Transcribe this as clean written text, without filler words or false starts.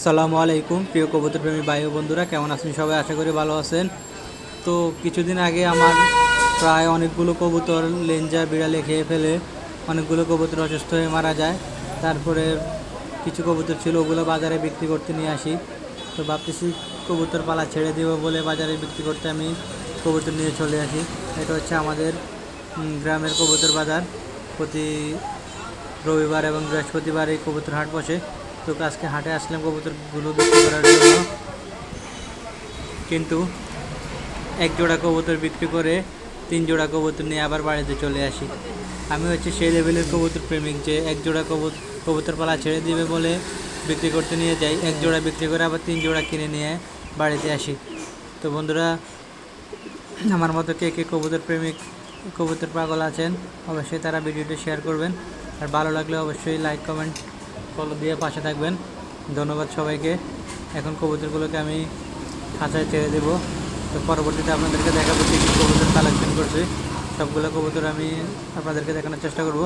আসসালামু আলাইকুম প্রিয় কবুতর প্রেমী ভাই ও বন্ধুরা, কেমন আছেন সবাই? আশা করি ভালো আছেন। তো কিছুদিন আগে আমার প্রায় অনেকগুলো কবুতর লেঞ্জা বিড়ালে খেয়ে ফেলে অনেকগুলো কবুতর অসুস্থ হয়ে মারা যায়। তারপরে কিছু কবুতর ছিল, ওগুলো বাজারে বিক্রি করতে নিয়ে আসি। তো ভাবতেছি কবুতর পালা ছেড়ে দেবো বলে বাজারে বিক্রি করতে আমি কবুতর নিয়ে চলে আসি। এটা হচ্ছে আমাদের গ্রামের কবুতর বাজার। প্রতি রবিবার এবং বৃহস্পতিবার এই কবুতর হাট বসে। তো আজকে হাটে আসলাম কবুতরগুলো বিক্রি করার জন্য, কিন্তু এক জোড়া কবুতর বিক্রি করে 3 জোড়া কবুতর নিয়ে আবার বাড়িতে চলে আসি। আমি হচ্ছে সেই লেভেলের কবুতর প্রেমিক যে এক জোড়া কবুতর পালা ছেড়ে দিবে বলে বিক্রি করতে নিয়ে যাই, এক জোড়া বিক্রি করে আবার 3 জোড়া কিনে নিয়ে বাড়িতে আসি। তো বন্ধুরা, আমার মতো কে কে কবুতর প্রেমিক, কবুতর পাগল আছেন, অবশ্যই তারা ভিডিওটি শেয়ার করবেন। আর ভালো লাগলে অবশ্যই লাইক কমেন্ট ফলো দিয়ে পাশে থাকবেন। ধন্যবাদ সবাইকে। এখন কবুতরগুলোকে আমি খাঁচায় ছেড়ে দেবো। তো পরবর্তীতে আপনাদেরকে দেখাবো কী কী কবুতর কালেকশন করছি। সবগুলো কবুতর আমি আপনাদেরকে দেখানোর চেষ্টা করব।